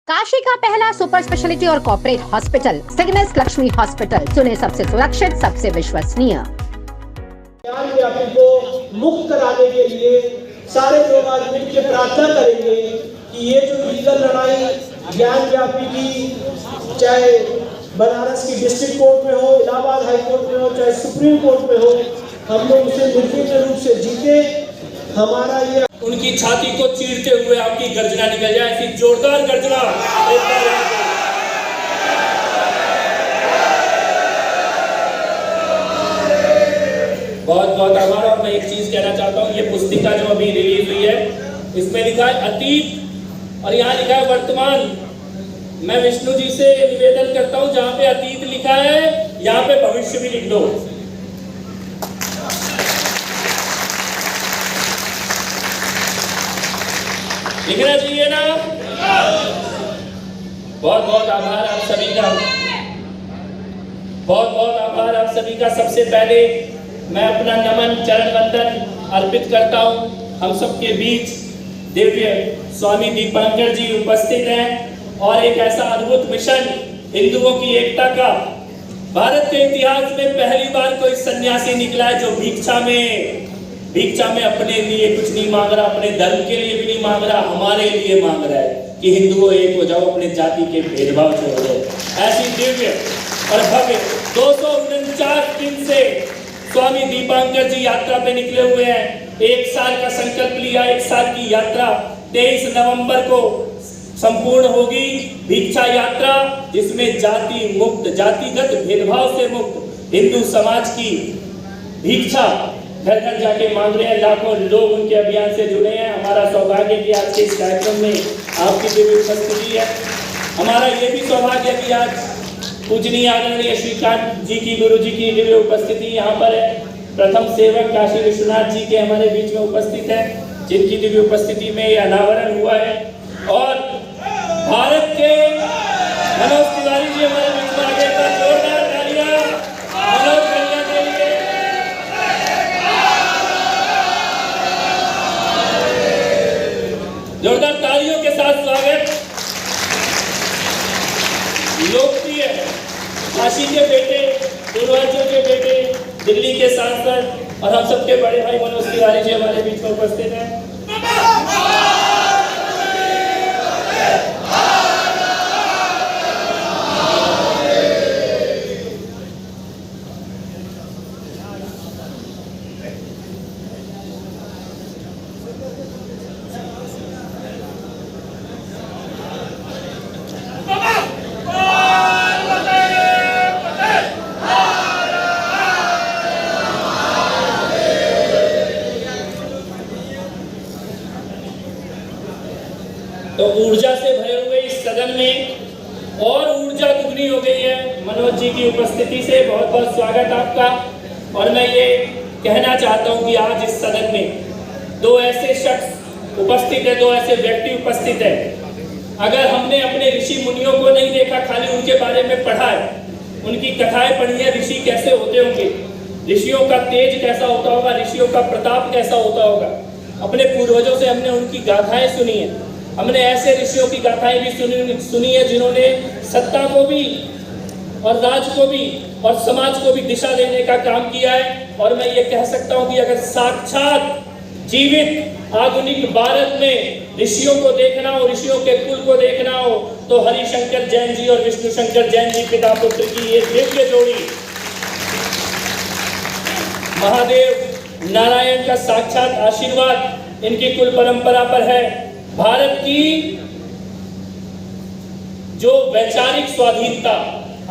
काशी का पहला super speciality और कॉर्पोरेट हॉस्पिटल सिग्नेस लक्ष्मी हॉस्पिटल, चुने सबसे सुरक्षित, सबसे विश्वसनीय। ज्ञान व्यापी को मुक्त कराने के लिए सारे लोग आज मिलकर प्रार्थना करेंगे कि ये जो लीगल लड़ाई ज्ञान व्यापी की, चाहे बनारस की डिस्ट्रिक्ट कोर्ट में हो, इलाहाबाद हाई कोर्ट में हो, चाहे सुप्रीम कोर्ट में हो, हम लोग उसे निर्विघ्न रूप से जीते। हमारा ये उनकी छाती को चीरते हुए आपकी गर्जना निकल जाए, ऐसी जोरदार गर्जना। बहुत बहुत आभार। और मैं एक चीज कहना चाहता हूँ, ये पुस्तिका जो अभी रिलीज हुई है, इसमें लिखा है अतीत और यहाँ लिखा है वर्तमान। मैं विष्णु जी से निवेदन करता हूँ, जहाँ पे अतीत लिखा है यहाँ पे भविष्य भी लिख दो। लिखना चाहिए ना। बहुत बहुत आभार आप सभी का, बहुत बहुत आभार आप सभी का। सबसे पहले मैं अपना नमन चरण वंदन अर्पित करता हूं। हम सबके बीच दिव्य स्वामी दीपांकर जी उपस्थित हैं और एक ऐसा अद्भुत मिशन हिंदुओं की एकता का। भारत के इतिहास में पहली बार कोई सन्यासी निकला है जो भिक्षा में अपने लिए कुछ नहीं मांग रहा, अपने धर्म के लिए भी नहीं मांग रहा, हमारे लिए मांग रहा है कि हिंदुओं एक हो जाओ, अपने जाति के भेदभाव छोड़ दो। ऐसी दिव्य और भव्य 249 दिन से स्वामी दीपांकर जी यात्रा पे निकले हुए हैं। 1 साल का संकल्प लिया, 1 साल की यात्रा 23 नवंबर को संपूर्ण होगी। भिक्षा यात्रा, जिसमें जाति मुक्त, जातिगत भेदभाव से मुक्त हिंदू समाज की भिक्षा घर घर जाके मांग रहे हैं। लाखों लोग उनके अभियान से जुड़े हैं। हमारा सौभाग्य कि आज के इस कार्यक्रम में आपकी दिव्य उपस्थिति है। हमारा ये भी सौभाग्य है कि आज पूजनीय आदरणीय श्रीकांत जी की, गुरु जी की दिव्य उपस्थिति यहाँ पर है। प्रथम सेवक काशी विश्वनाथ जी के हमारे बीच में उपस्थित है, जिनकी दिव्य उपस्थिति में ये अनावरण हुआ है। और भारत के मनोज तिवारी जी हमारे बीच में आगे का जोरदार तालियां मनोज कन्या के लिए। जोरदार तालियों के साथ स्वागत। लोकप्रिय काशी के बेटे, पूर्वांचल के बेटे, दिल्ली के सांसद और हम सबके बड़े भाई मनोज तिवारी जी हमारे बीच में उपस्थित हैं। तो ऊर्जा से भरे हुए इस सदन में और ऊर्जा दुगनी हो गई है मनोज जी की उपस्थिति से। बहुत बहुत स्वागत आपका। और मैं ये कहना चाहता हूँ कि आज इस सदन में 2 ऐसे शख्स उपस्थित है, 2 ऐसे व्यक्ति उपस्थित है। अगर हमने अपने ऋषि मुनियों को नहीं देखा, खाली उनके बारे में पढ़ा है, उनकी कथाएं पढ़ी है, ऋषि कैसे होते होंगे, ऋषियों का तेज कैसा होता होगा, ऋषियों का प्रताप कैसा होता होगा। अपने पूर्वजों से हमने उनकी गाथाएं सुनी है। हमने ऐसे ऋषियों की गाथाएं भी सुनी है जिन्होंने सत्ता को भी और राज को भी और समाज को भी दिशा देने का काम किया है। और मैं ये कह सकता हूं कि अगर साक्षात जीवित आधुनिक भारत में ऋषियों को देखना हो, ऋषियों के कुल को देखना हो, तो हरिशंकर जैन जी और विष्णु शंकर जैन जी पिता पुत्र की ये दिव्य जोड़ी, महादेव नारायण का साक्षात आशीर्वाद इनकी कुल परंपरा पर है। भारत की जो वैचारिक स्वाधीनता,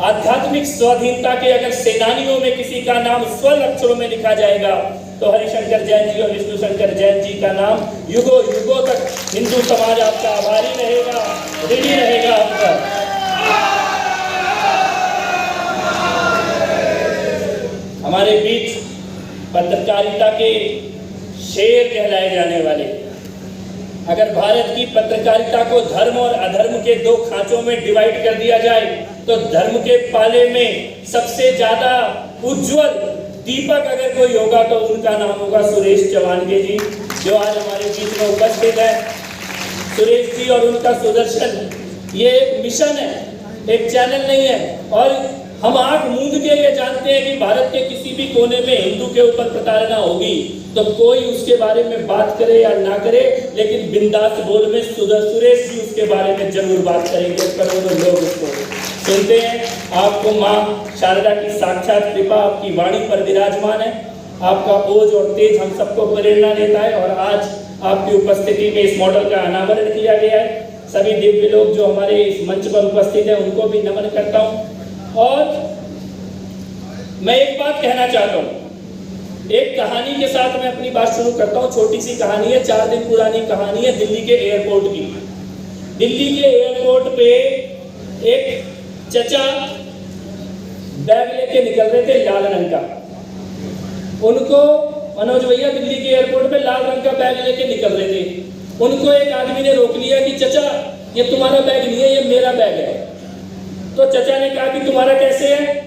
आध्यात्मिक स्वाधीनता के अगर सेनानियों में किसी का नाम स्वर्ण अक्षरों में लिखा जाएगा तो हरिशंकर जैन जी और विष्णु शंकर जैन जी का नाम युगों युगों तक हिंदू समाज आपका आभारी रहेगा, ऋणी रहेगा आपका। हमारे बीच पत्रकारिता के शेर कहलाए जाने वाले, अगर भारत की पत्रकारिता को धर्म और अधर्म के 2 खांचों में डिवाइड कर दिया जाए तो धर्म के पाले में सबसे ज्यादा उज्जवल दीपक अगर कोई होगा तो उनका नाम होगा सुरेश चवानगे जी, जो आज हमारे बीच में उपस्थित है। सुरेश जी और उनका सुदर्शन ये एक मिशन है, एक चैनल नहीं है। और हम आंख मूंद के ये जानते हैं कि भारत के किसी भी कोने में हिंदू के ऊपर प्रताड़ना होगी तो कोई उसके बारे में बात करे या ना करे, लेकिन बिंदास बोल में सुरेश जी उसके बारे में जरूर बात करेंगे। करोड़ों लोग उसको सुनते हैं। आपको माँ शारदा की साक्षात कृपा आपकी वाणी पर विराजमान है। आपका ओज और तेज हम सबको प्रेरणा देता है। और आज आपकी उपस्थिति में इस मॉडल का अनावरण किया गया है। सभी दिव्य लोग जो हमारे इस मंच पर उपस्थित हैं उनको भी नमन करता हूँ। और मैं एक बात कहना चाहता हूँ, एक कहानी के साथ मैं अपनी बात शुरू करता हूँ। छोटी सी कहानी है, 4 दिन पुरानी कहानी है दिल्ली के एयरपोर्ट की। दिल्ली के एयरपोर्ट पे एक चचा बैग लेके निकल रहे थे लाल रंग का। उनको मनोज भैया दिल्ली के एयरपोर्ट पे लाल रंग का बैग लेके निकल रहे थे। उनको एक आदमी ने रोक लिया कि चचा ये तुम्हारा बैग नहीं है, ये मेरा बैग है। तो चचा ने कहा कि तुम्हारा कैसे है?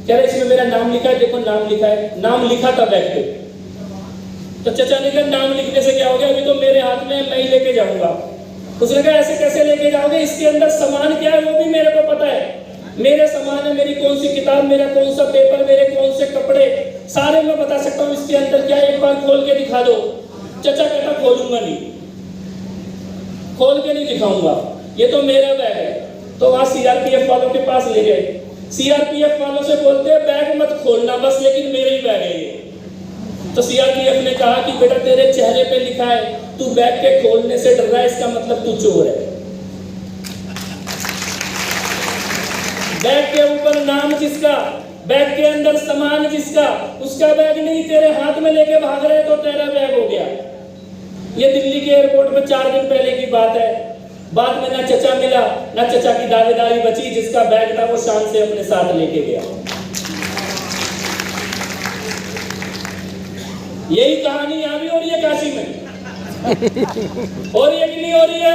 कह रहे इसमें मेरा नाम लिखा है, देखो नाम लिखा है। नाम लिखा था बैग पे। तो चचा ने कहा नाम लिखने से क्या हो गया, अभी तो मेरे हाथ में, मैं ही लेके जाऊंगा। उसने कहा ऐसे कैसे लेके जाओगे, इसके अंदर सामान क्या है वो भी मेरे को पता है। मेरे सामान है, मेरी कौन सी किताब, मेरा कौन सा पेपर, मेरे कौन से कपड़े, सारे मैं बता सकता हूँ इसके अंदर क्या है, एक बार खोल के दिखा दो। चचा कहता खोलूंगा नहीं, खोल के नहीं दिखाऊंगा, ये तो मेरा बैग है। तो वहां सीआरपीएफ वालों के पास ले गए। सीआरपीएफ वालों से बोलते हैं बैग मत खोलना बस, लेकिन मेरे ही बैग है ये। तो सीआरपीएफ ने कहा कि बेटा तेरे चेहरे पे लिखा है तू बैग के खोलने से डर रहा है, इसका मतलब तू चोर है। बैग के ऊपर नाम जिसका, बैग के अंदर सामान जिसका, उसका बैग नहीं तेरे हाथ में लेके भाग रहे तो तेरा बैग हो गया। ये दिल्ली के एयरपोर्ट में 4 दिन पहले की बात है। बाद में ना चचा मिला ना चचा की दावेदारी बची, जिसका बैग था वो शान से अपने साथ लेके गया। यही कहानी यहाँ भी हो रही है काशी में। हो रही है कि नहीं हो रही है?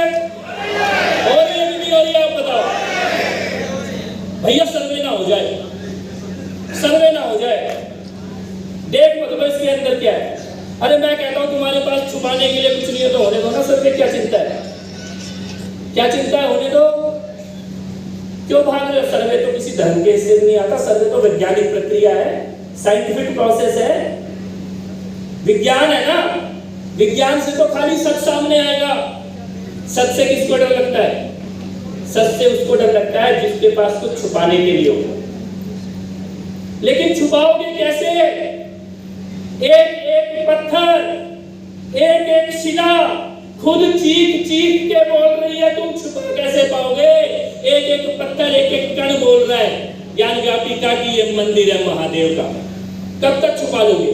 हो रही है कि नहीं हो रही है? आप बताओ भैया, सर्वे ना हो जाए, सर्वे ना हो जाए। देख मतलब इसके अंदर क्या है। अरे मैं कहता हूं तुम्हारे पास छुपाने के लिए कुछ नहीं है तो होने दो ना। सर्वे क्या चिंता है, क्या चिंता है, होने दो। क्यों भाग रहे हो? सर्वे तो किसी धर्म के हिस्से में नहीं आता। सर्वे तो वैज्ञानिक प्रक्रिया है, साइंटिफिक प्रोसेस है, विज्ञान है ना। विज्ञान से तो खाली सच सामने आएगा। सच से किसको डर लगता है? सच से उसको डर लगता है जिसके पास कुछ छुपाने के लिए हो। लेकिन छुपाओगे कैसे? एक एक पत्थर, एक एक शिला खुद चीख चीख के बोल रही है, तुम छुपा कैसे पाओगे? एक एक पत्थर, एक एक कण बोल रहा है ज्ञान व्यापिका की ये मंदिर है महादेव का। कब तक छुपा लोगे?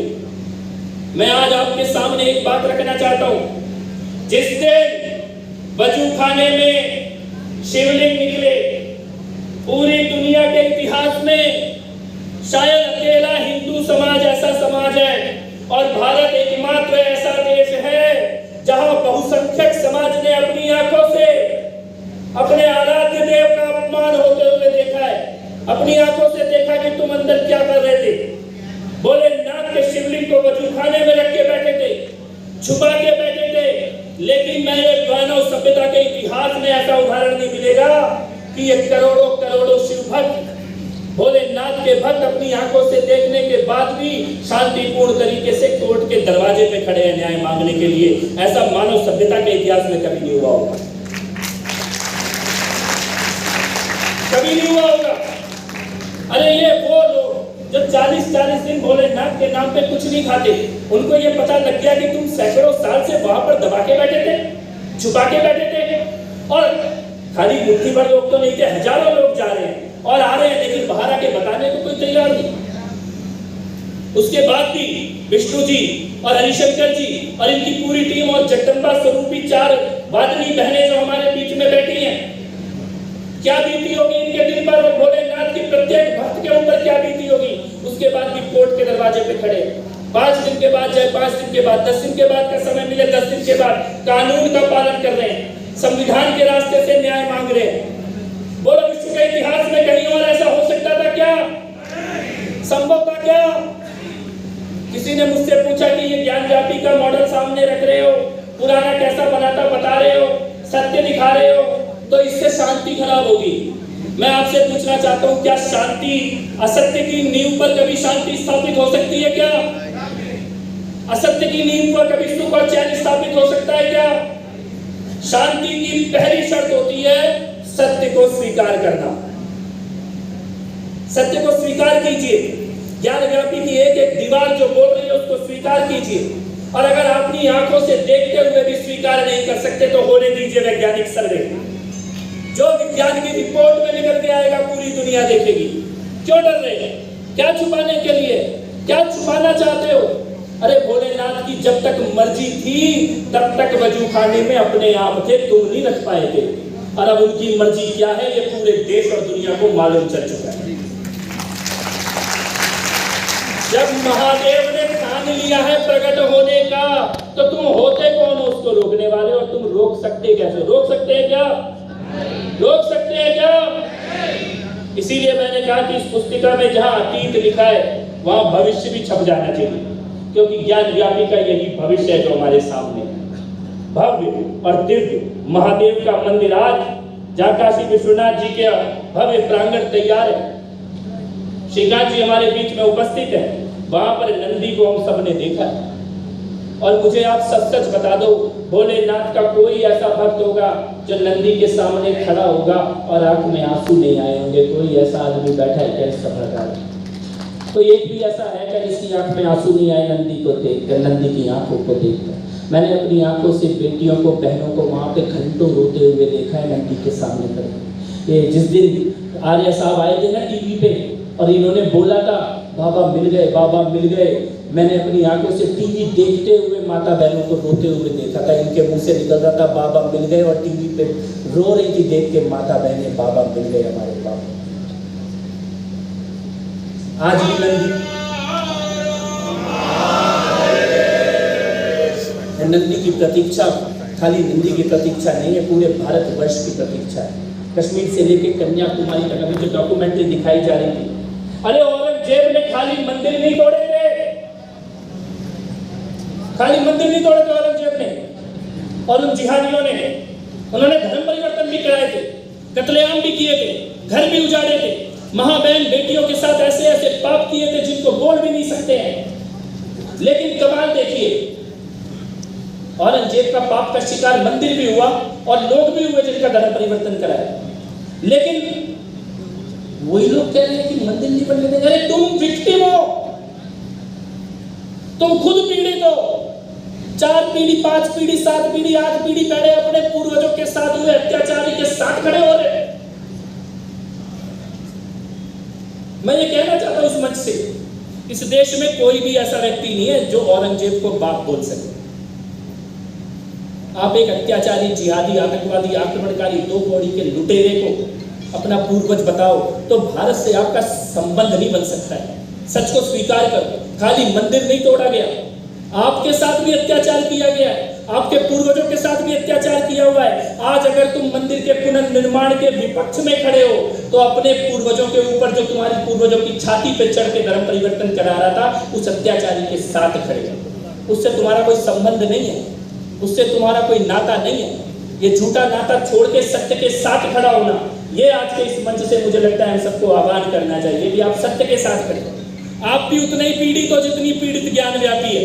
मैं आज आपके सामने एक बात रखना चाहता हूं। जिस दिन वजू खाने में शिवलिंग निकले, पूरी दुनिया के इतिहास में शायद अकेला हिंदू समाज ऐसा समाज है और भारत एकमात्र ऐसा देश है जहां बहुसंख्यक समाज ने अपनी आंखों से अपने आराध्य देव का अपमान होते हुए देखा है। अपनी आंखों से देखा कि तुम अंदर क्या कर रहे थे। भोलेनाथ के शिवलिंग को वजू खाने में रख के बैठे थे, छुपा के बैठे थे। लेकिन मैंने मानव सभ्यता के इतिहास में ऐसा उदाहरण नहीं मिलेगा कि ये करोड़ों करोड़ों शिव भक्त, भोलेनाथ के भक्त अपनी आंखों से देखने के बाद भी शांतिपूर्ण तरीके से कोर्ट के दरवाजे पे खड़े हैं न्याय मांगने के लिए। ऐसा मानव सभ्यता के इतिहास में कभी नहीं हुआ होगा, कभी नहीं हुआ होगा। अरे ये वो लोग जो 40-40 दिन भोलेनाथ के नाम पे कुछ नहीं खाते, उनको ये पता लग गया कि तुम सैकड़ों साल से वहां पर दबा के बैठे थे, छुपा के बैठे थे। और खाली मुट्ठी भर लोग तो नहीं थे, हजारों लोग जा रहे हैं और आ रहे हैं, लेकिन बाहर आके बताने को कोई तैयार नहीं। उसके बाद भी विष्णु जी और हरिशंकर जी और इनकी पूरी टीम और जगदम्बा स्वरूपी 4 वादनी बहनें जो हमारे बीच में बैठी हैं, क्या बीती होगी इनके दिल पर और भोलेनाथ की प्रत्येक भक्त के ऊपर क्या बीती होगी। उसके बाद भी कोर्ट के दरवाजे पे खड़े 5 दिन के बाद चाहे 5 दिन के बाद 10 दिन के बाद का समय मिले, 10 दिन के बाद कानून का पालन कर रहे हैं, संविधान के रास्ते से न्याय मांग रहे हैं। बोलो विश्व के इतिहास में कहीं और ऐसा हो सकता था क्या? संभव था क्या? किसी ने मुझसे पूछा कि ये ज्ञान व्यापी का मॉडल सामने रख रहे हो, पुराना कैसा बनाता बता रहे हो, सत्य दिखा रहे हो, तो इससे शांति खराब होगी। मैं आपसे पूछना चाहता हूं, क्या शांति, असत्य की नींव पर कभी शांति स्थापित हो सकती है क्या? असत्य की नींव पर कभी सुख और चैन स्थापित हो सकता है क्या? शांति की पहली शर्त होती है सत्य को स्वीकार करना। सत्य को स्वीकार कीजिए। ज्ञान व्यापी की एक एक दीवार जो बोल रही है उसको स्वीकार कीजिए। और अगर अपनी आंखों से देखते हुए भी स्वीकार नहीं कर सकते तो होने दीजिए वैज्ञानिक सर्वे। जो विज्ञान की रिपोर्ट में निकल के आएगा पूरी दुनिया देखेगी। क्यों डर रहे हैं? क्या छुपाने के लिए? क्या छुपाना चाहते हो? अरे भोलेनाथ की जब तक मर्जी थी तब तक वजू खाने में अपने आप थे, तुम नहीं रख पाए थे। और अब उनकी मर्जी क्या है ये पूरे देश और दुनिया को मालूम चल चुका है। जब महादेव ने ठान लिया है प्रकट होने का तो तुम होते कौन हो उसको रोकने वाले? और तुम रोक सकते कैसे? रोक सकते हैं क्या? रोक सकते हैं क्या? इसीलिए मैंने कहा कि इस पुस्तिका में जहां अतीत लिखा है वहां भविष्य भी छप जाना चाहिए, क्योंकि ज्ञान व्यापी का यही भविष्य है जो हमारे सामने है। भव्य और दिव्य महादेव का मंदिर आज जहाँ काशी विश्वनाथ जी के भव्य प्रांगण तैयार है, श्रीकांत जी हमारे बीच में उपस्थित है, वहां पर नंदी को हम सबने देखा है। और मुझे आप सच सच बता दो, भोलेनाथ का कोई ऐसा भक्त होगा जो नंदी के सामने खड़ा होगा और आंख में आंसू नहीं आए होंगे? कोई ऐसा आदमी बैठा है क्या इस सभा में? कोई एक भी ऐसा है क्या जिसकी आंख में आंसू नहीं आए नंदी को देखकर, नंदी की आंखों को देखकर? मैंने अपनी आंखों से बेटियों को, बहनों को वहां पे घंटों रोते हुए देखा है नंदी के सामने खड़े। ये जिस दिन आर्य साहब आए थे ना टीवी पे और इन्होंने बोला था बाबा मिल गए, बाबा मिल गए, मैंने अपनी आंखों से टीवी देखते हुए माता बहनों को रोते हुए देखा था। इनके मुंह से निकल रहा था बाबा मिल गए और टीवी पे रो रही थी देख के माता बहनें, बाबा मिल गए हमारे बाबा। आज भी नंदी की प्रतीक्षा खाली नंदी की प्रतीक्षा नहीं है, पूरे भारतवर्ष की प्रतीक्षा है। कश्मीर से लेकर कन्याकुमारी तक अभी जो डॉक्यूमेंट्री दिखाई जा रही थी, अरे औरंगजेब ने खाली मंदिर नहीं तोड़े थे, खाली मंदिर नहीं तोड़े थे औरंगजेब ने और उन जिहादियों ने, उन्होंने धर्म परिवर्तन भी कराए थे, कत्लेआम भी किए थे, घर भी उजाड़े थे, मां बहन बेटियों के साथ ऐसे ऐसे पाप किए थे जिनको बोल भी नहीं सकते हैं। लेकिन कमाल देखिए, औरंगजेब का पाप का शिकार मंदिर भी हुआ और लोग भी हुए जिनका धर्म परिवर्तन कराया। लेकिन वही लोग कह रहे हैं कि मंदिर नहीं बनने देंगे। अरे तुम विक्टिम हो, तुम खुद पीड़ित हो। 4 पीढ़ी, 5 पीढ़ी, 7 पीढ़ी, 8 पीढ़ी पहले अपने पूर्वजों के साथ हुए अत्याचारी के साथ खड़े हो रहे। मैं ये कहना चाहता हूं इस मंच से, इस देश में कोई भी ऐसा व्यक्ति नहीं है जो औरंगजेब को बाप बोल सके। आप एक अत्याचारी, जिहादी, आतंकवादी, आक्रमणकारी, 2 कौड़ी के लुटेरे को अपना पूर्वज बताओ तो भारत से आपका संबंध नहीं बन सकता है। सच को स्वीकार करो, खाली मंदिर नहीं तोड़ा गया, आपके साथ भी अत्याचार किया गया है, आपके पूर्वजों के साथ भी अत्याचार किया हुआ है। आज अगर तुम मंदिर के पुनर्निर्माण के विपक्ष में खड़े हो तो अपने पूर्वजों के ऊपर, जो तुम्हारे पूर्वजों की छाती पे चढ़ के धर्म परिवर्तन करा रहा था, उस अत्याचारी के साथ खड़े हो। उससे तुम्हारा कोई संबंध नहीं है, उससे तुम्हारा कोई नाता नहीं है। ये झूठा नाता छोड़ के सत्य के साथ खड़ा होना, ये आज के इस मंच से मुझे लगता है हम सबको आह्वान करना चाहिए कि आप सत्य के साथ खड़े हो। आप भी उतने ही पीड़ित हो जितनी पीड़ित ज्ञान व्यापी है।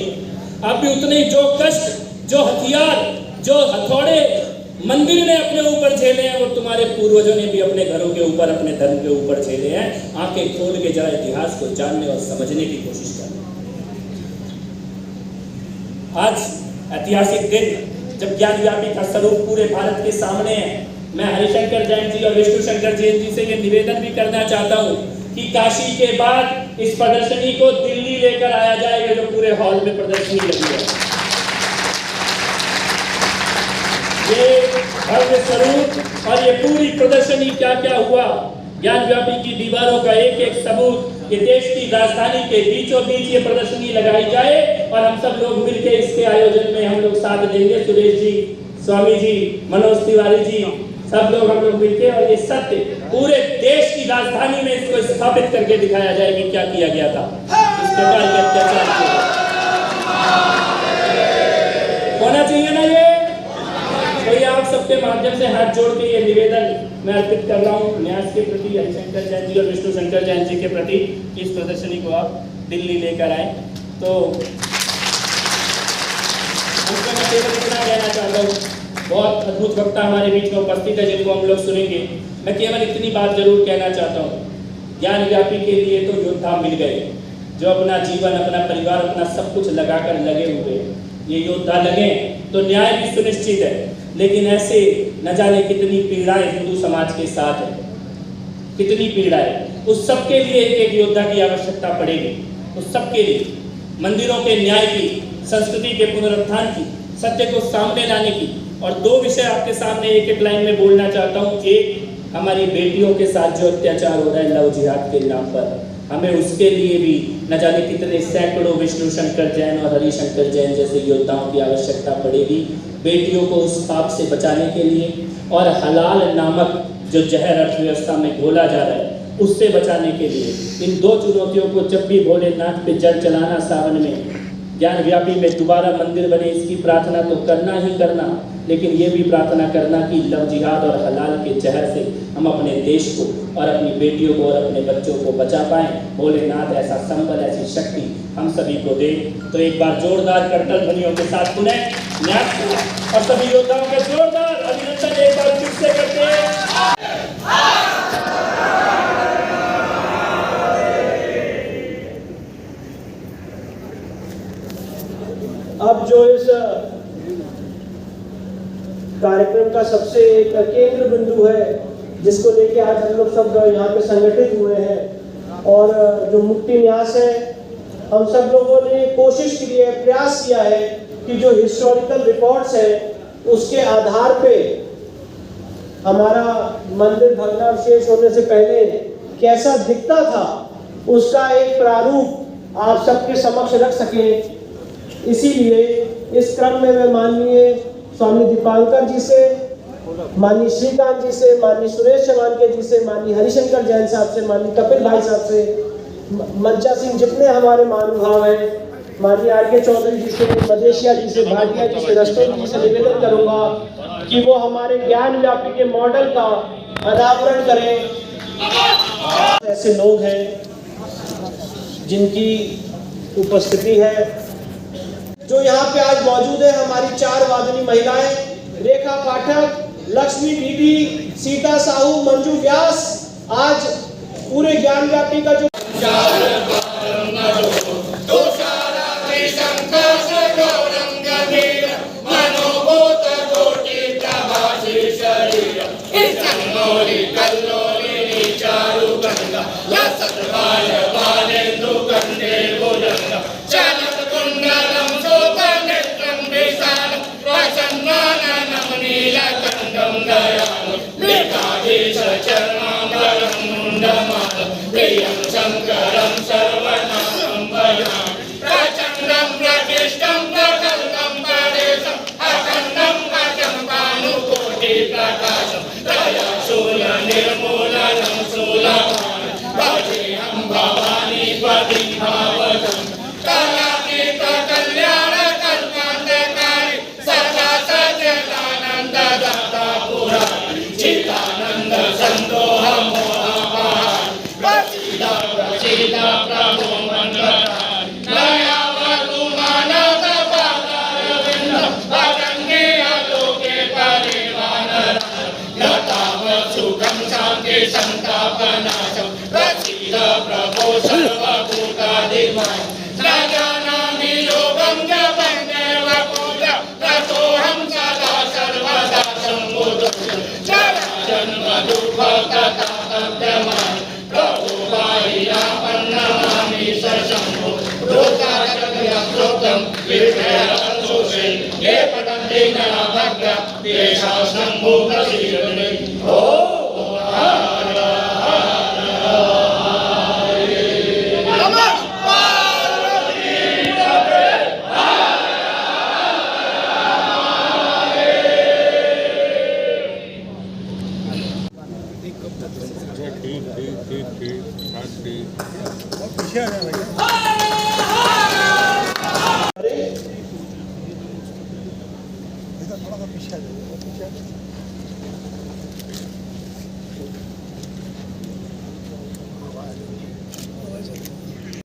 आप भी उतने ही जो कष्ट, जो हथियार, जो हथौड़े मंदिर ने अपने ऊपर झेले हैं, वो तुम्हारे पूर्वजों ने भी अपने घरों के ऊपर, अपने धर्म के ऊपर झेले हैं। आंखें खोल के जरा इतिहास को जानने और समझने की कोशिश करें। आज ऐतिहासिक दिन जब ज्ञान व्यापी का स्वरूप पूरे भारत के सामने है, मैं हरिशंकर जैन जी और विष्णु शंकर जैन जी से ये निवेदन भी करना चाहता हूँ कि काशी के बाद इस प्रदर्शनी को दिल्ली लेकर आया जाएगा, जो पूरे हॉल में प्रदर्शनी लगी है। ये भव्य स्वरूप और ये पूरी प्रदर्शनी क्या क्या हुआ, ज्ञान व्यापी की दीवारों का एक एक सबूत, ये देश की राजधानी के बीचों बीच ये प्रदर्शनी लगाई जाए और हम सब लोग मिलकर इसके आयोजन में हम लोग साथ देंगे। सुरेश जी, स्वामी जी, मनोज तिवारी जी, सब लोग हम लोग मिलके, और ये सत्य पूरे देश की राजधानी में इसको स्थापित करके दिखाया जाए कि क्या किया गया था, इस प्रकार के अत्याचार होना चाहिए ना। ये तो ये आप सबके माध्यम से हाथ जोड़ के ये निवेदन मैं अर्पित कर रहा हूँ न्यास के प्रति, हरिशंकर जैन जी और विष्णु शंकर जैन जी के प्रति, इस प्रदर्शनी को आप दिल्ली लेकर आए। तो मैं केवल इतना कहना चाहता हूँ, बहुत अद्भुत वक्ता हमारे बीच में उपस्थित है जिनको हम लोग सुनेंगे। मैं केवल इतनी बात जरूर कहना चाहता हूँ, ज्ञान व्यापी के लिए तो योद्धा मिल गए जो अपना जीवन, अपना परिवार, अपना सब कुछ लगाकर लगे हुए। ये योद्धा लगे तो न्याय भी सुनिश्चित है, लेकिन ऐसे न जाने कितनी पीड़ाएं हिंदू समाज के साथ है, कितनी पीड़ाएं। उस सब के लिए एक योद्धा की आवश्यकता पड़ेगी। उस सब के लिए मंदिरों के न्याय की, संस्कृति के पुनरुत्थान की, सत्य को सामने लाने की। और दो विषय आपके सामने एक एक लाइन में बोलना चाहता हूँ। एक, हमारी बेटियों के साथ जो अत्याचार हो रहा है लव जिहाद के नाम पर, हमें उसके लिए भी न जाने कितने सैकड़ों विष्णु शंकर जैन और हरिशंकर जैन जैसे योद्धाओं की आवश्यकता पड़ेगी, बेटियों को उस पाप से बचाने के लिए। और हलाल नामक जो जहर अर्थव्यवस्था में घोला जा रहा है उससे बचाने के लिए। इन दो चुनौतियों को जब भी भोलेनाथ पे जल चलाना सावन में, ज्ञान व्यापी में दोबारा मंदिर बने, इसकी प्रार्थना तो करना ही करना, लेकिन ये भी प्रार्थना करना कि लव जिहाद और हलाल के जहर से हम अपने देश को और अपनी बेटियों को और अपने बच्चों को बचा पाएं। भोलेनाथ ऐसा संबल, ऐसी शक्ति हम सभी को दे। तो एक बार जोरदार करतल ध्वनियों के साथ पुनः न्यास और सभी योद्धाओं के जोरदार अभिनंदन एक बार फिर से करते हैं। अब जो इस कार्यक्रम का सबसे एक केंद्र बिंदु है, जिसको लेके आज हम लोग सब यहाँ पे संगठित हुए हैं, और जो मुक्ति न्यास है, हम सब लोगों ने कोशिश की है, प्रयास किया है कि जो हिस्टोरिकल रिकॉर्ड्स है उसके आधार पे हमारा मंदिर भग्नावशेष होने से पहले कैसा दिखता था उसका एक प्रारूप आप सबके समक्ष रख सके। इसीलिए इस क्रम में मैं माननीय स्वामी दीपांकर जी से, माननीय श्रीकांत जी से, माननीय सुरेश चवानके जी से, माननीय हरिशंकर जैन साहब से, माननीय कपिल भाई साहब से, मंचा सिंह, जितने हमारे महानुभाव हैं, माननीय आर.के. चौधरी जी से, मदेशिया जी से, भाटिया जी से, रस्तोगी जी से निवेदन करूंगा कि वो हमारे ज्ञान व्यापी के मॉडल का अनावरण करें। ऐसे लोग हैं जिनकी उपस्थिति है, जो यहाँ पे आज मौजूद है। हमारी 4 वादनी महिलाएं, रेखा पाठक, लक्ष्मी बीबी, सीता साहू, मंजू व्यास, आज पूरे ज्ञान व्यापी का जो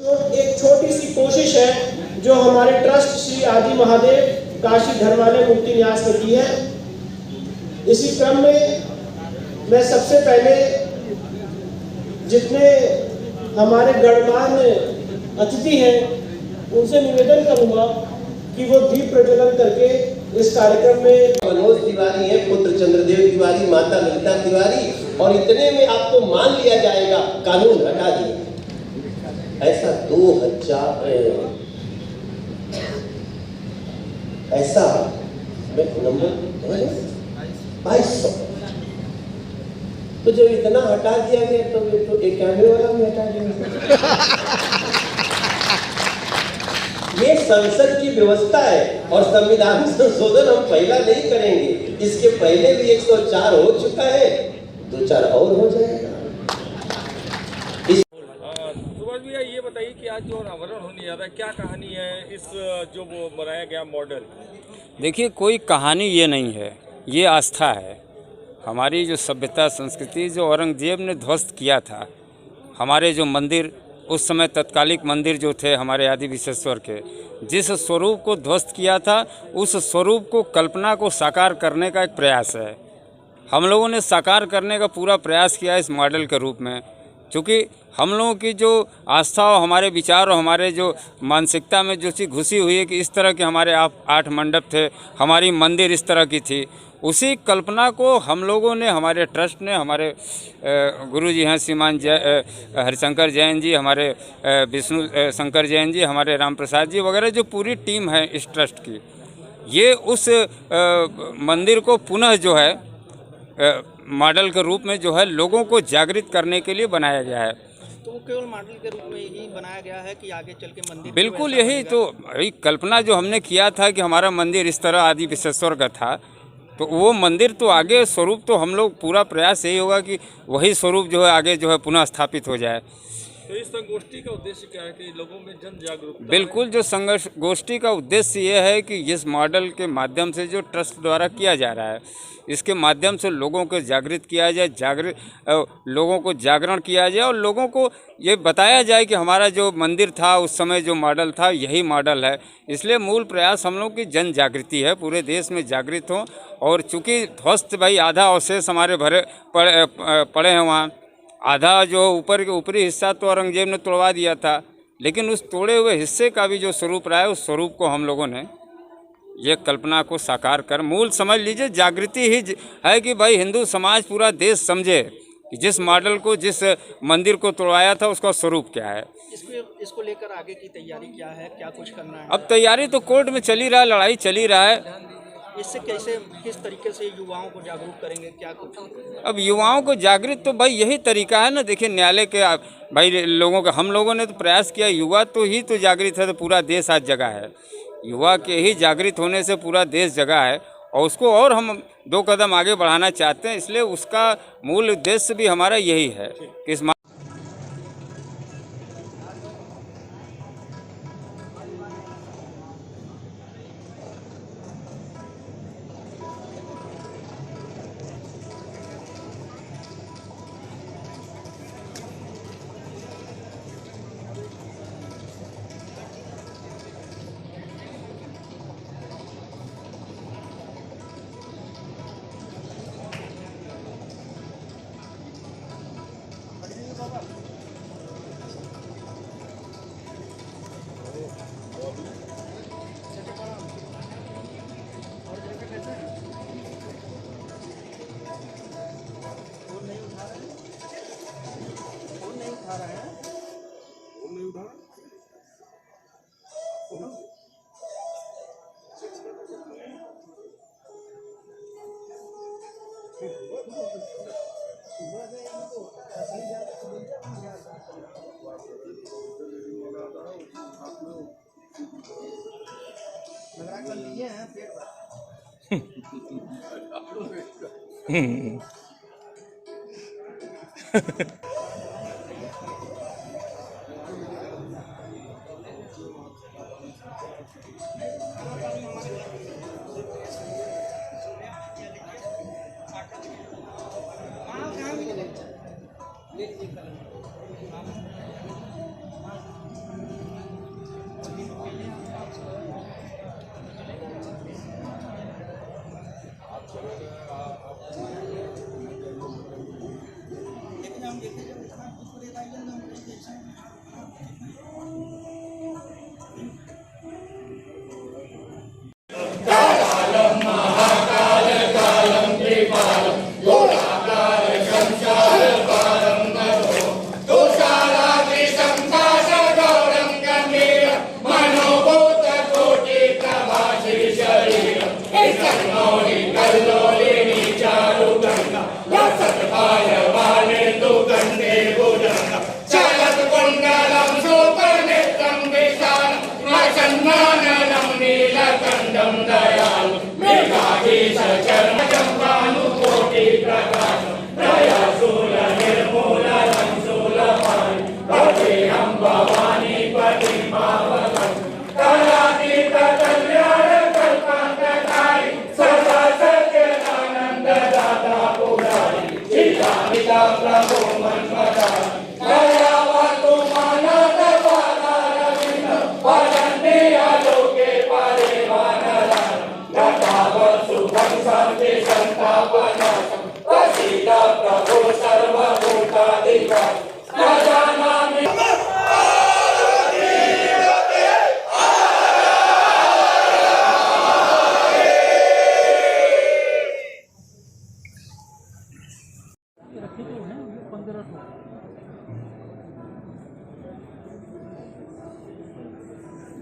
तो एक छोटी सी कोशिश है जो हमारे ट्रस्ट श्री आदि महादेव काशी धर्मालय मुक्ति न्यास ने की है। इसी क्रम में मैं सबसे पहले जितने हमारे गणमान्य अतिथि हैं उनसे निवेदन करूंगा कि वो दीप प्रज्वलन करके इस कार्यक्रम में मनोज तिवारी है, पुत्र चंद्रदेव तिवारी, माता ललिता तिवारी, और इतने में आपको मान लिया जाएगा, कानून हटा दिया। ऐसा 2000 ऐसा नंबर 2200, तो जब इतना हटा दिया गया तो ये तो एक कैमरे वाला भी हटा दिया। ये संसद की व्यवस्था है और संविधान संशोधन हम पहला नहीं करेंगे, इसके पहले भी 104 हो चुका है, 2-4 और हो जाएगा। सुभाष भैया ये बताइए कि आज जो अनावरण होने जा रहा है, क्या कहानी है इस जो वो बनाया गया मॉडल? देखिए, कोई कहानी ये नहीं है, ये आस्था है। हमारी जो सभ्यता संस्कृति जो औरंगजेब ने ध्वस्त किया था, हमारे जो मंदिर उस समय तत्कालिक मंदिर जो थे हमारे आदि विश्वेश्वर के, जिस स्वरूप को ध्वस्त किया था, उस स्वरूप को कल्पना को साकार करने का एक प्रयास है। हम लोगों ने साकार करने का पूरा प्रयास किया इस मॉडल के रूप में, क्योंकि हम लोगों की जो आस्था और हमारे विचार और हमारे जो मानसिकता में जो चीज़ घुसी हुई है कि इस तरह के हमारे 8 मंडप थे, हमारी मंदिर इस तरह की थी, उसी कल्पना को हम लोगों ने, हमारे ट्रस्ट ने, हमारे गुरुजी हैं श्रीमान हरिशंकर जैन जी, हमारे विष्णु शंकर जैन जी, हमारे राम प्रसाद जी वगैरह जो पूरी टीम है इस ट्रस्ट की, ये उस मंदिर को पुनः जो है मॉडल के रूप में जो है लोगों को जागृत करने के लिए बनाया गया है। तो वो केवल मॉडल के रूप में ही बनाया गया है कि आगे चल के मंदिर बिल्कुल यही तो कल्पना जो हमने किया था कि हमारा मंदिर इस तरह आदि विश्वेश्वर का था, तो वो मंदिर तो आगे स्वरूप तो हम लोग पूरा प्रयास यही होगा कि वही स्वरूप जो है आगे जो है पुनः स्थापित हो जाए। तो इस संगोष्ठी का उद्देश्य क्या है कि लोगों में जन जागरूकता? बिल्कुल, जो संगोष्ठी का उद्देश्य ये है कि इस मॉडल के माध्यम से जो ट्रस्ट द्वारा किया जा रहा है, इसके माध्यम से लोगों को जागृत किया जाए, लोगों को जागरण किया जाए और लोगों को ये बताया जाए कि हमारा जो मंदिर था उस समय जो मॉडल था यही मॉडल है। इसलिए मूल प्रयास हम लोग की जन जागृति है, पूरे देश में जागृत हों। और चूँकि ध्वस्त भाई आधा अवशेष हमारे पड़े हैं वहाँ, आधा जो ऊपर के ऊपरी हिस्सा तो औरंगजेब ने तोड़वा दिया था, लेकिन उस तोड़े हुए हिस्से का भी जो स्वरूप रहा है उस स्वरूप को हम लोगों ने ये कल्पना को साकार कर, मूल समझ लीजिए जागृति ही है कि भाई हिंदू समाज पूरा देश समझे कि जिस मॉडल को, जिस मंदिर को तोड़वाया था उसका स्वरूप क्या है। इसको लेकर आगे की तैयारी क्या है, क्या कुछ करना है? अब तैयारी तो कोर्ट में चली रहा है, लड़ाई चली रहा है। इससे किस तरीके से युवाओं को जागरूक करेंगे, क्या कुछ? अब युवाओं को जागृत तो भाई यही तरीका है ना। देखिए, न्यायालय के भाई लोगों का हम लोगों ने तो प्रयास किया, युवा तो ही तो जागृत है तो पूरा देश आज जगा है। युवा के ही जागृत होने से पूरा देश जगा है और उसको और हम 2 कदम आगे बढ़ाना चाहते हैं। इसलिए उसका मूल उद्देश्य भी हमारा यही है कि इस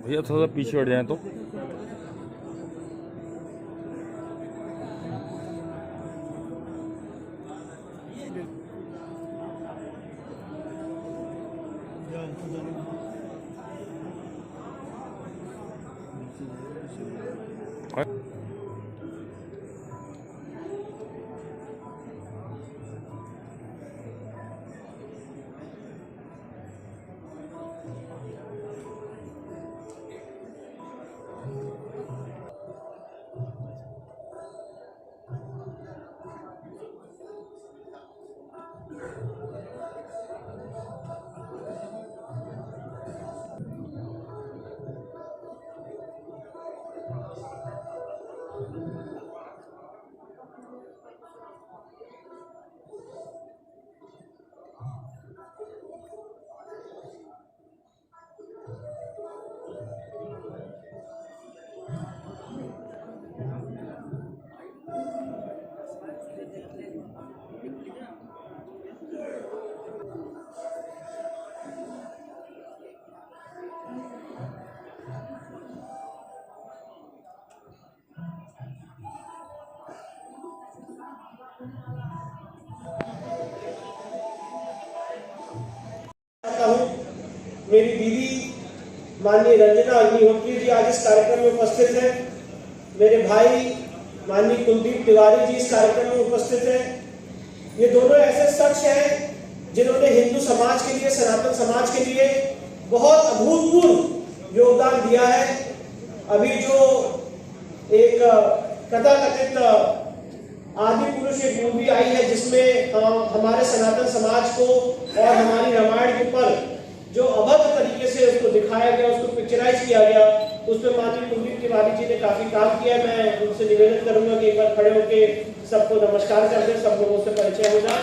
भैया थोड़ा पीछे हट जाए तो। मेरी दीदी माननीय रंजना अग्निहोत्री जी आज इस कार्यक्रम में उपस्थित हैं। मेरे भाई माननीय कुलदीप तिवारी जी इस कार्यक्रम में उपस्थित हैं। ये दोनों ऐसे शख्स हैं जिन्होंने हिंदू समाज के लिए, सनातन समाज के लिए बहुत अभूतपूर्व योगदान दिया है। अभी जो एक कथाकथित आदि पुरुष एक मूवी आई है जिसमें हमारे सनातन समाज को और हमारी रामायण के ऊपर जो अभद्र तरीके से उसको दिखाया गया, उसको पिक्चराइज किया गया, उस पर माननीय कुलदीप तिवारी जी ने काफी काम किया है। मैं उनसे निवेदन करूंगा कि एक बार खड़े होकर सबको नमस्कार कर दें, सब लोगों से परिचय हो जाए।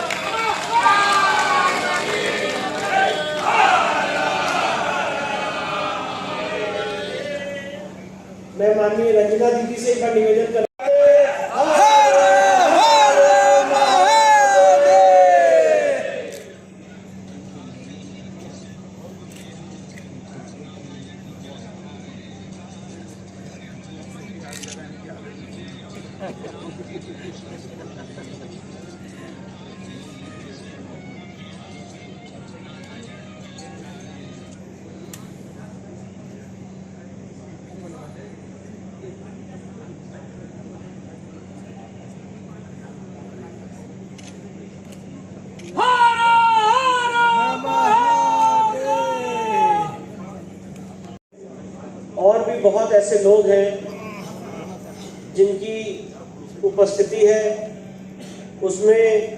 मैं माननीय रंजना दीदी से एक बार निवेदन कर और भी बहुत ऐसे लोग हैं जिनकी उपस्थिति है, उसमें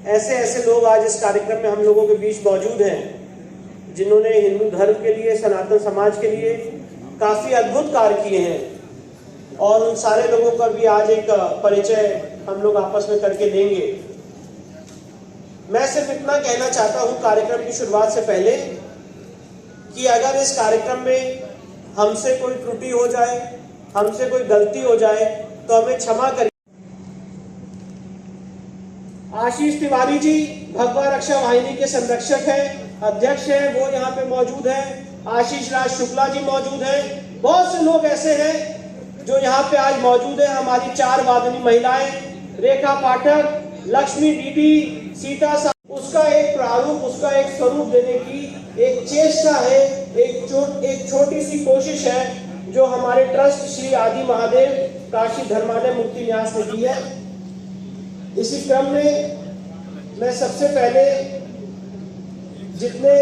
ऐसे ऐसे लोग आज इस कार्यक्रम में हम लोगों के बीच मौजूद हैं जिन्होंने हिंदू धर्म के लिए, सनातन समाज के लिए काफी अद्भुत कार्य किए हैं और उन सारे लोगों का भी आज एक परिचय हम लोग आपस में करके लेंगे। मैं सिर्फ इतना कहना चाहता हूं कार्यक्रम की शुरुआत से पहले कि अगर इस कार्यक्रम में हमसे कोई त्रुटि हो जाए, हमसे कोई गलती हो जाए तो हमें क्षमा करिए। आशीष तिवारी जी भगवा रक्षा वाहिनी के संरक्षक हैं, अध्यक्ष हैं, वो यहाँ पे मौजूद हैं। आशीष राज शुक्ला जी मौजूद हैं। बहुत से लोग ऐसे हैं जो यहाँ पे आज मौजूद हैं। हमारी 4 वादनी महिलाएं, रेखा पाठक, लक्ष्मी दीदी, सीता सा, उसका एक प्रारूप, उसका एक स्वरूप देने की एक चेष्टा है, एक छोटी सी कोशिश है जो हमारे ट्रस्ट श्री आदि महादेव काशी धर्मालय मुक्ति न्यास ने की है। इसी क्रम में मैं सबसे पहले जितने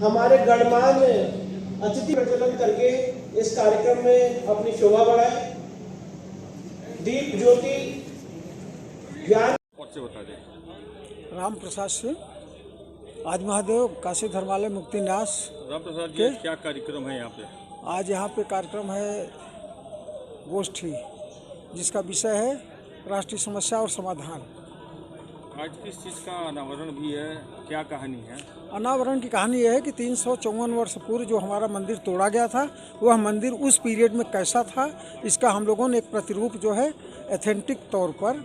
हमारे गणमान्य अतिथि प्रज्वलन करके इस कार्यक्रम में अपनी शोभा बढ़ाए, दीप ज्योति ज्ञान से बता दें। राम प्रसाद सिंह, आदि महादेव काशी धर्मालय मुक्ति न्यास। राम प्रसाद जी, क्या कार्यक्रम है यहाँ पे? आज यहाँ पे कार्यक्रम है गोष्ठी, जिसका विषय है राष्ट्रीय समस्या और समाधान। आज किस चीज़ का अनावरण भी है, क्या कहानी है? अनावरण की कहानी यह है कि 354 वर्ष पूर्व जो हमारा मंदिर तोड़ा गया था, वह मंदिर उस पीरियड में कैसा था, इसका हम लोगों ने एक प्रतिरूप जो है एथेंटिक तौर पर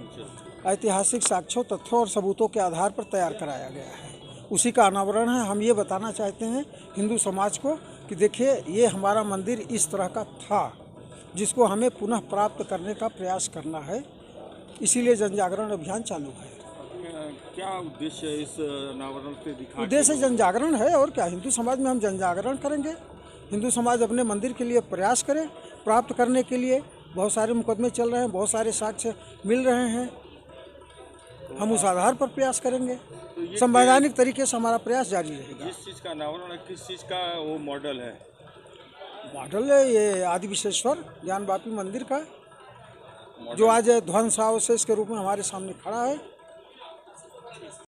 ऐतिहासिक साक्ष्यों, तथ्यों और सबूतों के आधार पर तैयार कराया गया है। उसी का अनावरण है। हम ये बताना चाहते हैं हिंदू समाज को कि देखिए, ये हमारा मंदिर इस तरह का था, जिसको हमें पुनः प्राप्त करने का प्रयास करना है। इसीलिए जन जागरण अभियान चालू है। क्या उद्देश्य है इस अनावरण से दिखा? उद्देश्य जन जागरण है और क्या। हिंदू समाज में हम जन जागरण करेंगे। हिंदू समाज अपने मंदिर के लिए प्रयास करे, प्राप्त करने के लिए बहुत सारे मुकदमे चल रहे हैं, बहुत सारे साक्ष्य मिल रहे हैं। हम उस आधार पर प्रयास करेंगे। तो संवैधानिक तरीके से हमारा प्रयास जारी रहेगा। जिस चीज़ का अनावरण है, किस चीज़ का वो मॉडल है? मॉडल है ये आदि विश्वेश्वर ज्ञानवापी मंदिर का, जो आज ध्वंसावशेष के रूप में हमारे सामने खड़ा है।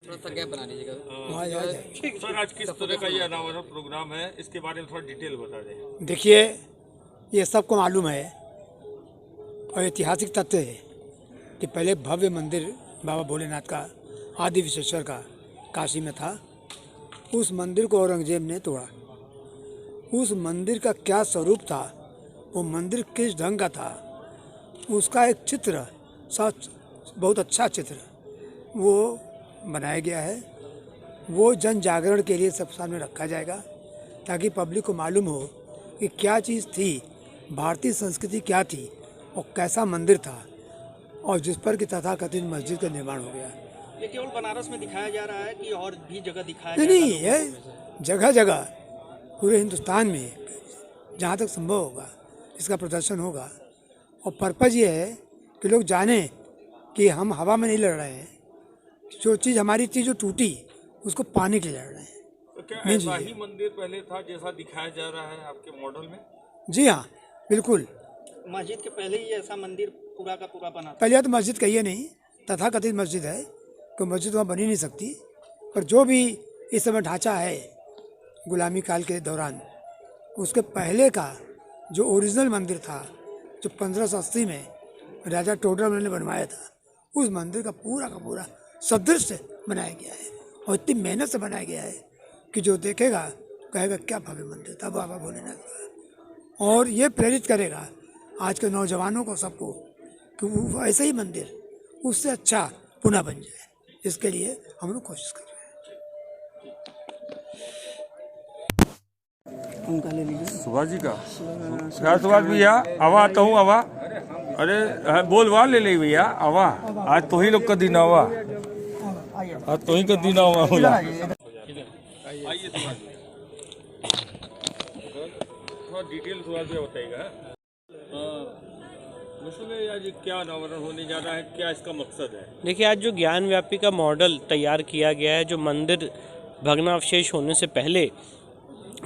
सर, आज किस तरह का ये अनावरण प्रोग्राम है, इसके बारे में थोड़ा डिटेल बता दें। देखिए, ये सबको मालूम है और ऐतिहासिक तथ्य है कि पहले भव्य मंदिर बाबा भोलेनाथ का, आदि विश्वेश्वर का, काशी में था। उस मंदिर को औरंगजेब ने तोड़ा। उस मंदिर का क्या स्वरूप था, वो मंदिर किस ढंग का था, उसका एक चित्र, बहुत अच्छा चित्र वो बनाया गया है। वो जन जागरण के लिए सब सामने रखा जाएगा, ताकि पब्लिक को मालूम हो कि क्या चीज़ थी, भारतीय संस्कृति क्या थी और कैसा मंदिर था, और जिस पर कि तथाकथित मस्जिद का निर्माण हो गया। ये केवल बनारस में दिखाया जा रहा है कि और भी जगह दिखाया नहीं, ये जगह जगह पूरे हिंदुस्तान में जहाँ तक संभव होगा इसका प्रदर्शन होगा। और पर्पज़ ये है कि लोग जाने कि हम हवा में नहीं लड़ रहे हैं, जो चीज़ हमारी थी जो टूटी उसको पाने के लिए लड़ रहे हैं। तो क्या ऐसा ही मंदिर पहले था जैसा दिखाया जा रहा है आपके मॉडल में? जी हाँ, बिल्कुल। मस्जिद के पहले ही ऐसा मंदिर पूरा का पूरा बना था। पहले तो मस्जिद कहिए नहीं, तथाकथित मस्जिद है, कोई मस्जिद वहाँ बनी नहीं सकती। पर जो भी इस समय ढांचा है गुलामी काल के दौरान, उसके पहले का जो ओरिजिनल मंदिर था, जो 1580 में राजा टोडरमल ने बनवाया था, उस मंदिर का पूरा सदृश बनाया गया है। और इतनी मेहनत से बनाया गया है कि जो देखेगा कहेगा क्या भव्य मंदिर था बाबा भोलेनाथ का। और ये प्रेरित करेगा आज के नौजवानों को, सबको, कि वो ऐसे ही मंदिर उससे अच्छा पुनः बन जाए। इसके लिए हम लोग कोशिश कर रहे हैं। उनका ले लीजिए। सुभाष जी का सुभाष भैया आवा तो हूँ आवा। अरे बोलवा ले ले भैया आवा। आज तो ही लोग का दिन आवा, आज तो ही का दिन आवा बोला। आइए सुभाष जी, थोड़ा डिटेल सुभाष भैया बताइएगा। मुझे आज क्या अनावरण होने जा रहा है, क्या इसका मकसद है? देखिए, आज जो ज्ञान व्यापी का मॉडल तैयार किया गया है, जो मंदिर भग्नावशेष होने से पहले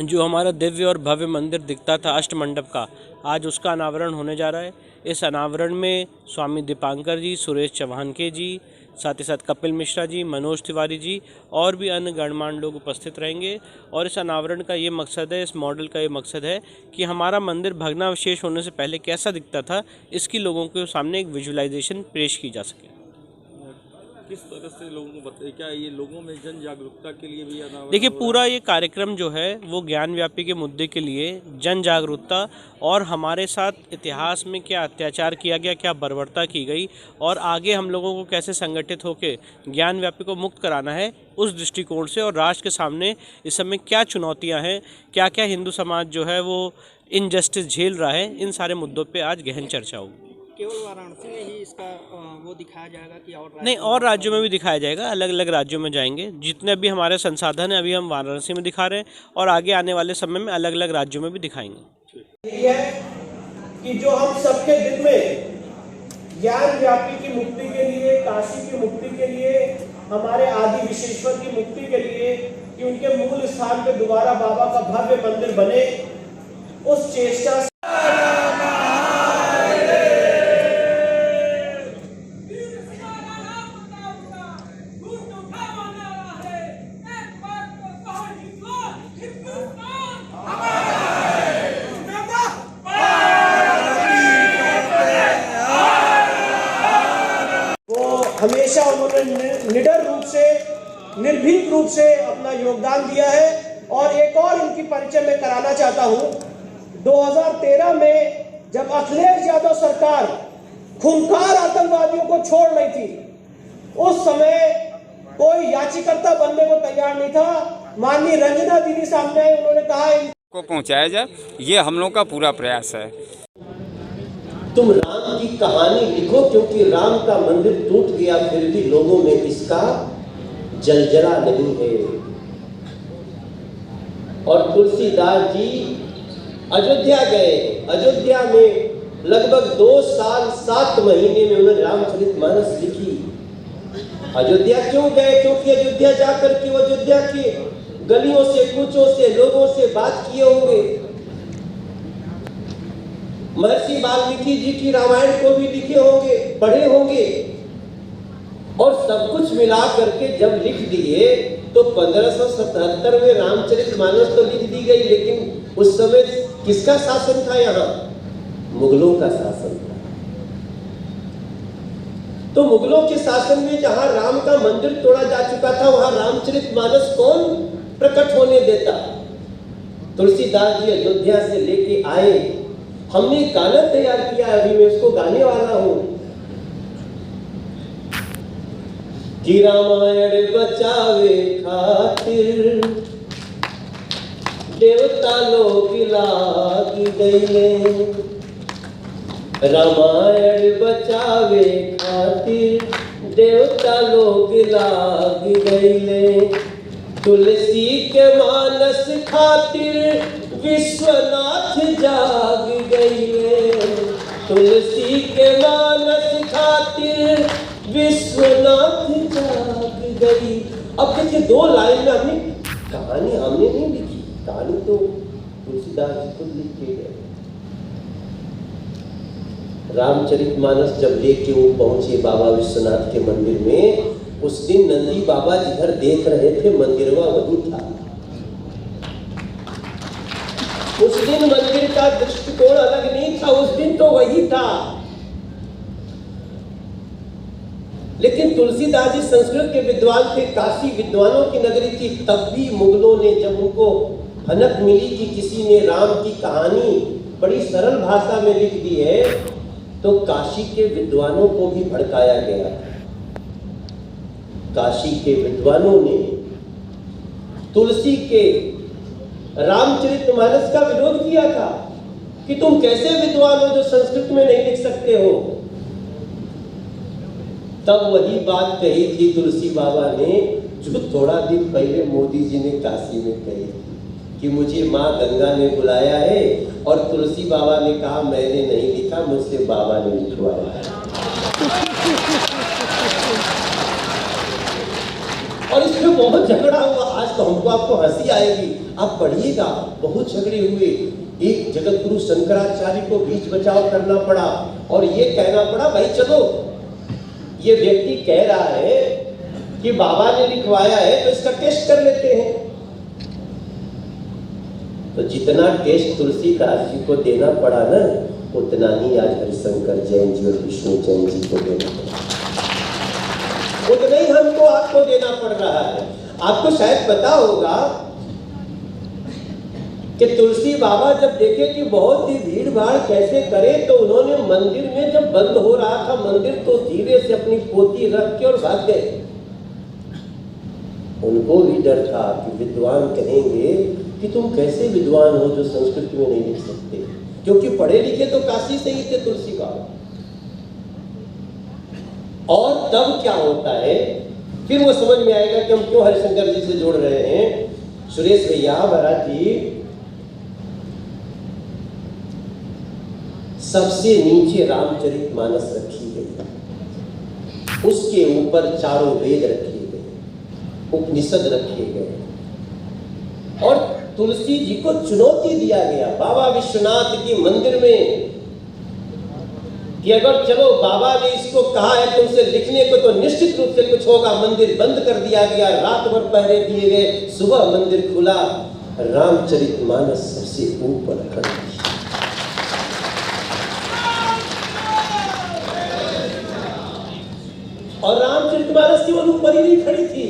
जो हमारा दिव्य और भव्य मंदिर दिखता था अष्टमंडप का, आज उसका अनावरण होने जा रहा है। इस अनावरण में स्वामी दीपांकर जी, सुरेश चौहानके जी, साथ ही साथ कपिल मिश्रा जी, मनोज तिवारी जी और भी अन्य गणमान्य लोग उपस्थित रहेंगे। और इस अनावरण का ये मकसद है, इस मॉडल का ये मकसद है कि हमारा मंदिर भग्नावशेष होने से पहले कैसा दिखता था, इसकी लोगों के सामने एक विजुअलाइजेशन पेश की जा सके। किस तरह से लोगों को बताइए, क्या ये लोगों में जन जागरूकता के लिए भी अनावरण देखिए, हो रहा पूरा ये कार्यक्रम जो है वो ज्ञान व्यापी के मुद्दे के लिए जन जागरूकता और हमारे साथ इतिहास में क्या अत्याचार किया गया, क्या बर्बरता की गई और आगे हम लोगों को कैसे संगठित होकर ज्ञान व्यापी को मुक्त कराना है, उस दृष्टिकोण से, और राष्ट्र के सामने इस समय क्या चुनौतियां हैं, क्या क्या हिंदू समाज जो है वो इनजस्टिस झेल रहा है, इन सारे मुद्दों पर आज गहन चर्चा होगी। केवल वाराणसी में ही इसका वो दिखाया जाएगा कि और नहीं, और राज्यों में भी दिखाया जाएगा, अलग अलग राज्यों में जाएंगे। जितने भी हमारे संसाधन हैं अभी हम वाराणसी में दिखा रहे हैं और आगे आने वाले समय में अलग अलग राज्यों में भी दिखाएंगे। यही है कि जो हम सबके दिल में ज्ञान व्यापी की मुक्ति के लिए, काशी की मुक्ति के लिए, हमारे आदि विश्वेश्वर की मुक्ति के लिए, कि उनके मूल स्थान पे दोबारा बाबा का भव्य मंदिर बने, उस चेष्टा से हमेशा उन्होंने निडर रूप से, निर्भीक रूप से अपना योगदान दिया है। और एक और इनकी परिचय मैं कराना चाहता हूं, 2013 में जब अखिलेश यादव सरकार खूंखार आतंकवादियों को छोड़ रही थी, उस समय कोई याचिकर्ता बनने को तैयार नहीं था। माननीय रंजना दीदी सामने आई, उन्होंने कहा को पहुंचाया जाए, ये हम लोग का पूरा प्रयास है। तुम राम की कहानी लिखो, क्योंकि राम का मंदिर टूट गया फिर भी लोगों में इसका जलजला नहीं है। और तुलसीदास जी अयोध्या गए, अयोध्या में लगभग 2 साल 7 महीने में उन्होंने रामचरितमानस लिखी। अयोध्या क्यों गए? क्योंकि अयोध्या जाकर के वो अयोध्या के गलियों से, कूचों से, लोगों से बात किए होंगे। महर्षि वाल्मीकि जी की रामायण को भी लिखे होंगे, पढ़े होंगे, और सब कुछ मिला करके जब लिख दिए तो 1577 में रामचरितमानस तो लिख दी गई। लेकिन उस समय किसका शासन था? यहाँ मुगलों का शासन था। तो मुगलों के शासन में जहां राम का मंदिर तोड़ा जा चुका था, वहां रामचरितमानस कौन प्रकट होने देता? तुलसीदास जी अयोध्या से लेके आए। हमने गाना तैयार किया, अभी मैं उसको गाने वाला हूं कि रामायण बचावे खातिर देवता लोग लाग गए, रामायण बचावे खातिर देवता लोग लाग गए, तुलसी के मानस खातिर विश्वनाथ जाग गए, तुलसी के मानस खातिर विश्वनाथ जाग गई। अब देखिए 2 लाइन में हमने कहानी हमने नहीं लिखी, कहानी तो तुलसीदास जी खुद लिख के गए। रामचरितमानस जब लेके वो पहुंचे बाबा विश्वनाथ के मंदिर में, उस दिन नंदी बाबा जिधर देख रहे थे मंदिरवा वही था। उस दिन मंदिर का दृष्टिकोण अलग नहीं था, उस दिन तो वही था। लेकिन तुलसीदास जी संस्कृत के विद्वान थे, काशी विद्वानों की नगरी थी। तब भी मुगलों ने जब उनको भनक मिली कि किसी ने राम की कहानी बड़ी सरल भाषा में लिख दी है, तो काशी के विद्वानों को भी भड़काया गया। काशी के विद्वानों ने तुलसी के रामचरितमानस का विरोध किया था कि तुम कैसे विद्वान हो जो संस्कृत में नहीं लिख सकते हो। तब वही बात कही थी तुलसी बाबा ने, जो थोड़ा दिन पहले मोदी जी ने काशी में कही थी कि मुझे माँ गंगा ने बुलाया है, और तुलसी बाबा ने कहा मैंने नहीं लिखा, मुझसे बाबा ने लिखवाया। और इसमें बहुत झगड़ा हुआ। आज तो हमको आपको हंसी आएगी, आप पढ़िएगा, बहुत झगड़े हुए। एक जगत गुरु शंकराचार्य को बीच बचाव करना पड़ा और ये कहना पड़ा भाई चलो ये व्यक्ति कह रहा है कि बाबा ने लिखवाया है तो इसका टेस्ट कर लेते हैं। तो जितना टेस्ट तुलसीदास जी को देना पड़ा ना, उतना ही आज हरिशंकर जैन जी और विष्णु जैन जी को देना पड़ा, उतना ही हमको आपको देना पड़ रहा है। आपको शायद पता होगा कि तुलसी बाबा जब देखे कि बहुत ही भीड़ भाड़ कैसे करे, तो उन्होंने मंदिर में जब बंद हो रहा था मंदिर, तो धीरे से अपनी पोती रख के और भाग गए। उनको भी डर था कि विद्वान कहेंगे कि तुम कैसे विद्वान हो जो संस्कृत में नहीं लिख सकते, क्योंकि पढ़े लिखे तो काशी से ही थे तुलसी बाबा। और तब क्या होता है, फिर वो समझ में आएगा कि हम क्यों हरिशंकर जी से जोड़ रहे हैं। सुरेश भैया, महाराज जी, सबसे नीचे रामचरितमानस रखी गई, उसके ऊपर चारों वेद रखे गए, उपनिषद रखे गए, और तुलसी जी को चुनौती दिया गया बाबा विश्वनाथ की मंदिर में कि अगर चलो बाबा ने इसको कहा है तुमसे लिखने को, तो निश्चित रूप से कुछ होगा। मंदिर बंद कर दिया गया, रात भर पहरे दिए गए, सुबह मंदिर खुला, रामचरितमानस सबसे ऊपर खड़ा। और रामचरितमानस केवल ऊपर ही नहीं खड़ी थी,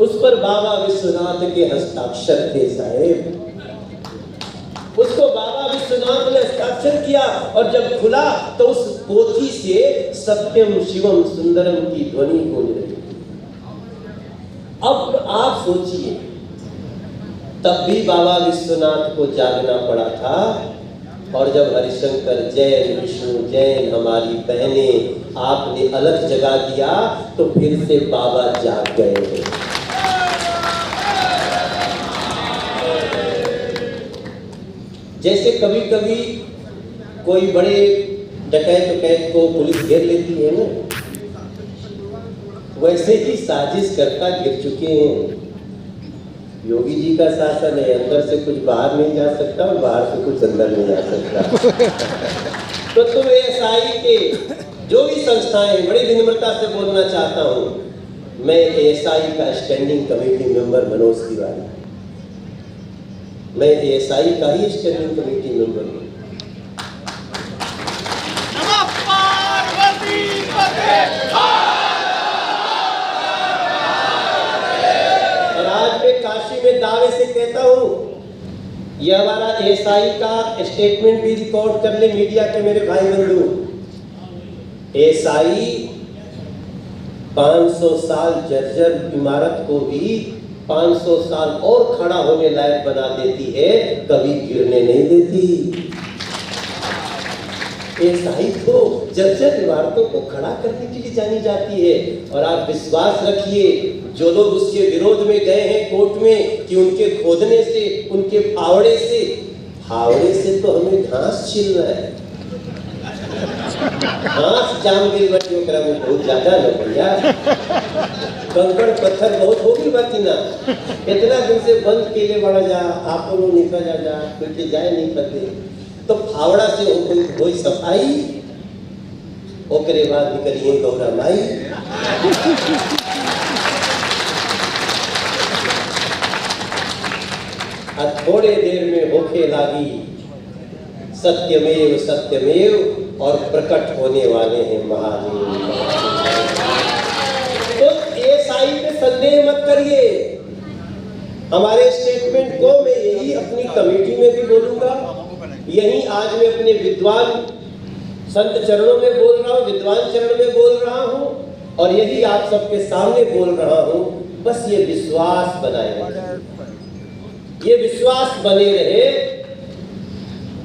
उस पर बाबा विश्वनाथ के हस्ताक्षर थे साहेब। उसको बाबा विश्वनाथ ने हस्ताक्षर किया, और जब खुला तो उस पोथी से सत्यम शिवम सुंदरम की ध्वनि गूंज रही। अब आप सोचिए, तब भी बाबा विश्वनाथ को जागना पड़ा था, और जब हरिशंकर जैन, विष्णु जैन, हमारी बहनें, आपने अलग जगा दिया, तो फिर से बाबा जाग गए। जैसे कभी कभी कोई बड़े डकैत को पुलिस घेर लेती है ना, वैसे ही साजिश करता गिर चुके हैं। योगी जी का शासन है, अंदर से कुछ बाहर नहीं जा सकता और बाहर से कुछ अंदर नहीं जा सकता। तो तुम एएसआई के जो भी संस्थाएं, बड़ी विनम्रता से बोलना चाहता हूं, मैं एएसआई का standing committee member Manoj Tiwari, मैं एएसआई का ही स्टैंडिंग कमेटी मेंबर हूं। और आज मैं काशी में दावे से कहता हूं, यह हमारा एएसआई का स्टेटमेंट भी रिकॉर्ड कर ले मीडिया के मेरे भाई बंधु। एएसआई 500 साल जर्जर इमारत को भी 500 साल और खड़ा होने लायक बना देती है, कभी गिरने नहीं देती। एएसआई को जर्जर इमारतों को खड़ा करने के लिए जानी जाती है। और आप विश्वास रखिए, जो लोग उसके विरोध में गए हैं कोर्ट में कि उनके खोदने से, उनके फावड़े से तो हमें घास छिल रहा है, घास जाम गई बटी ओकरा में बहुत ज्यादा न भैया, कंकड़ पत्थर बहुत होगी बाकी ना। इतना दिन से बंद के लिए बड़ा जा, आप लोग निकल जा क्योंकि जाए नहीं पते, तो फावड़ा से कोई सफाई, ओकरे बाद निकलिए गौरा माई। थोड़े देर में होके लागी सत्यमेव सत्यमेव, और प्रकट होने वाले हैं महादेव। तो एएसआई पे संदेह मत करिए। हमारे स्टेटमेंट को मैं यही अपनी कमेटी में भी बोलूंगा, यही आज मैं अपने विद्वान संत चरणों में बोल रहा हूँ, विद्वान चरण में बोल रहा हूँ, और यही आप सबके सामने बोल रहा हूँ। बस ये विश्वास बनाए रहे, ये विश्वास बने रहे।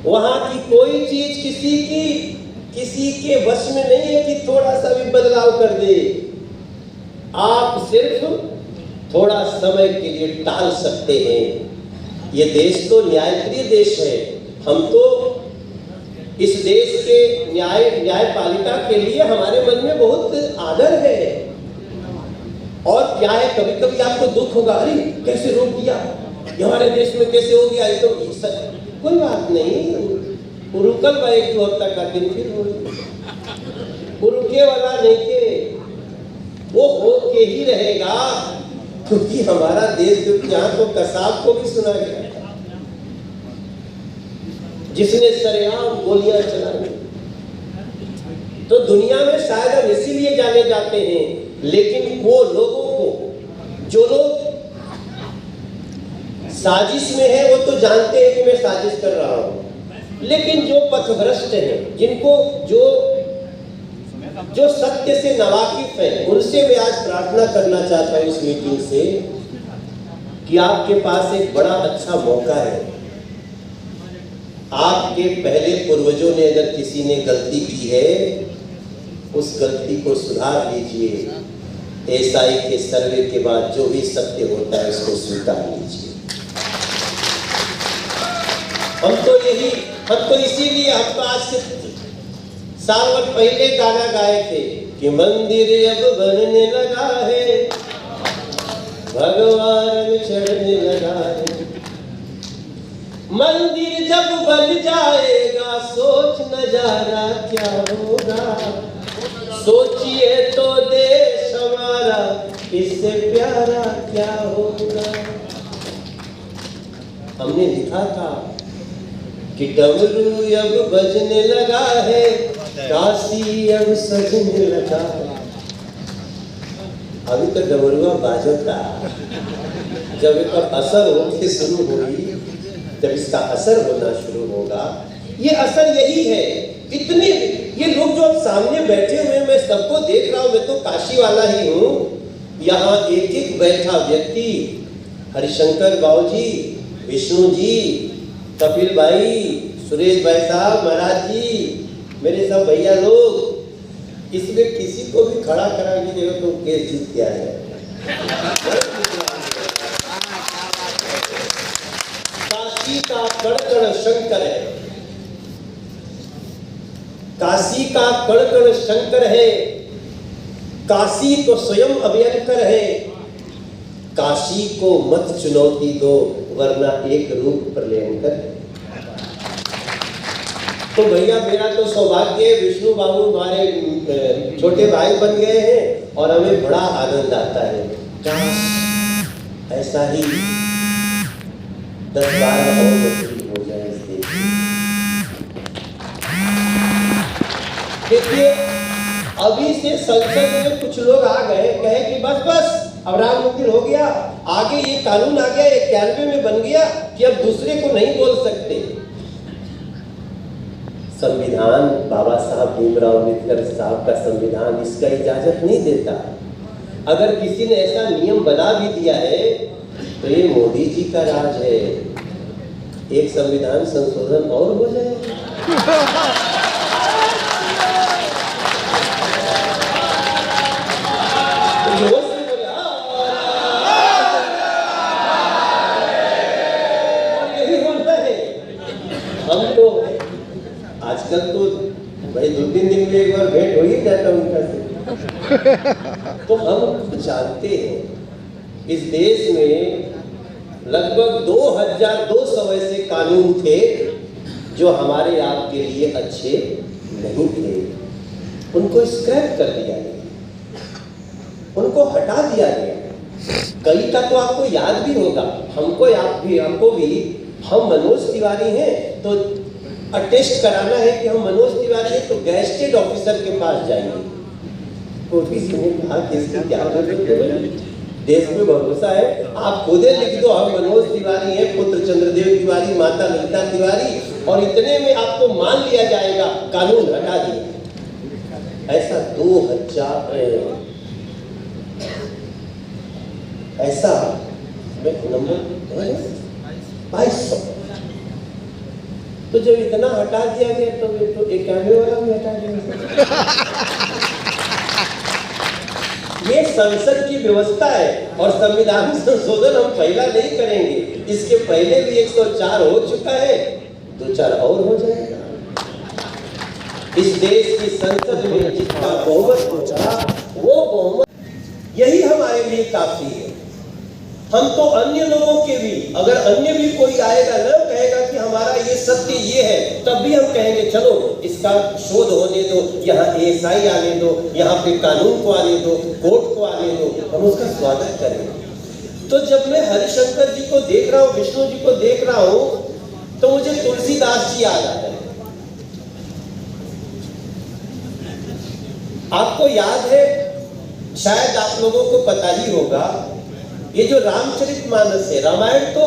वहां की कोई चीज किसी के वश में नहीं है कि थोड़ा सा भी बदलाव कर दे। आप सिर्फ थोड़ा समय के लिए टाल सकते हैं। ये देश तो न्यायप्रिय देश है। हम तो इस देश के न्यायपालिका के लिए हमारे मन में बहुत आदर है। और क्या है, कभी कभी आपको दुख होगा, अरे कैसे रोक दिया, हमारे देश में कैसे हो गया, ये तो कोई बात नहीं, रुकल बा 1-2 हफ्ता का दिन, फिर रुके वाला नहीं के, वो हो के ही रहेगा, क्योंकि हमारा देश जो यहाँ तो कसाब को भी सुना गया था, जिसने सरेआम गोलियां चलाई। तो दुनिया में शायद हम इसीलिए जाने जाते हैं, लेकिन वो लोगों को, जो लोग साजिश में है, वो तो जानते हैं कि मैं साजिश कर रहा हूं, लेकिन जो पथभ्रष्ट हैं, जिनको जो सत्य से नावाकिफ है, उनसे मैं आज प्रार्थना करना चाहता हूं इस मीटिंग से कि आपके पास एक बड़ा अच्छा मौका है। आपके पहले पूर्वजों ने अगर किसी ने गलती की है, उस गलती को सुधार लीजिए। एसआई के सर्वे के बाद जो भी सत्य होता है उसको स्वीकार लीजिए। हम तो इसीलिए हम तो आज से साल भर पहले गाना गाए थे कि मंदिर अब बनने लगा है, भगवान चढ़ने लगा है। मंदिर जब बन जाएगा, सोच नजारा क्या होगा। सोचिए तो देश हमारा इससे प्यारा क्या होगा। हमने लिखा था कि डमरू अब बजने लगा है, काशी अब सजने लगा है। अभी तो डमरुआ बाजता, जब इसका असर होके शुरू होगी, जब इसका असर होना शुरू होगा। ये असर यही है। इतने ये लोग जो अब सामने बैठे हुए, मैं सबको देख रहा हूं, मैं तो काशी वाला ही हूं। यहाँ एक एक बैठा व्यक्ति, हरिशंकर बाबू जी, विष्णु जी, कपिल भाई, सुरेश भाई साहब, महाराज जी, मेरे सब भैया लोग, इसमें किसी को भी खड़ा करा के देखो तो केस जीत गया है। काशी का कण-कण शंकर है, काशी का कण-कण शंकर है। काशी तो स्वयं अभयंकर है। काशी को मत चुनौती दो, वरना एक रूप प्रलयंकर है। तो भैया मेरा तो सौभाग्य है, विष्णु बाबू हमारे छोटे भाई बन गए हैं और हमें बड़ा आनंद आता है। ऐसा ही 10-12 और वसूली हो जाए इस देश में। देखिए अभी से संसद में कुछ लोग आ गए, कहे कि बस अब राम मंदिर हो गया, आगे ये कानून आ गया, 91 में बन गया कि अब दूसरे को नहीं बोल सकते। संविधान, बाबा साहब भीमराव अम्बेडकर साहब का संविधान इसका इजाजत नहीं देता। अगर किसी ने ऐसा नियम बना भी दिया है तो ये मोदी जी का राज है। एक संविधान संशोधन और हो जाए। यही होता है। हम तो आजकल तो भाई 2-3 दिन में एक बार भेंट हो ही जाता उनका से। तो हम जानते हैं इस देश में लगभग 2200 ऐसे कानून थे जो हमारे आपके लिए अच्छे नहीं थे। उनको स्क्रैप कर दिया गया, उनको हटा दिया गया। कई का तो आपको याद भी होगा, हमको भी हम मनोज तिवारी हैं तो अटेस्ट कराना है कि हम मनोज तिवारी हैं तो गैजेटेड ऑफिसर के पास जाएंगे। तो किसी ने कहा कि इसकी क्या जरूरत है, देश में भरोसा है, आप खुद लिख दो हम मनोज तिवारी हैं, पुत्र चंद्रदेव तिवारी, माता ललिता तिवारी, और इतने में आपको मान लिया जाएगा, कानून हटा दिया। ऐसा 2000 ऐसा नंबर 2200। तो जब इतना हटा दिया गया तो 91 वाला भी हटा दिया। ये संसद की व्यवस्था है और संविधान संशोधन हम पहला नहीं करेंगे। इसके पहले भी 104 हो चुका है, 2-4 और हो जाएगा। इस देश की संसद में जितना बहुमत होगा वो बहुमत यही हमारे लिए काफी है। हम तो अन्य लोगों के भी, अगर अन्य भी कोई आएगा ना कहेगा कि हमारा ये सत्य ये है, तब भी हम कहेंगे चलो इसका शोध होने दो, यहाँ ASI आने दो, यहाँ पे कानून को आने दो, कोर्ट को आने दो, हम उसका स्वागत करेंगे। तो जब मैं हरिशंकर जी को देख रहा हूँ, विष्णु जी को देख रहा हूँ, तो मुझे तुलसीदास जी याद आता है। आपको याद है, शायद आप लोगों को पता ही होगा, ये जो रामचरितमानस है, रामायण तो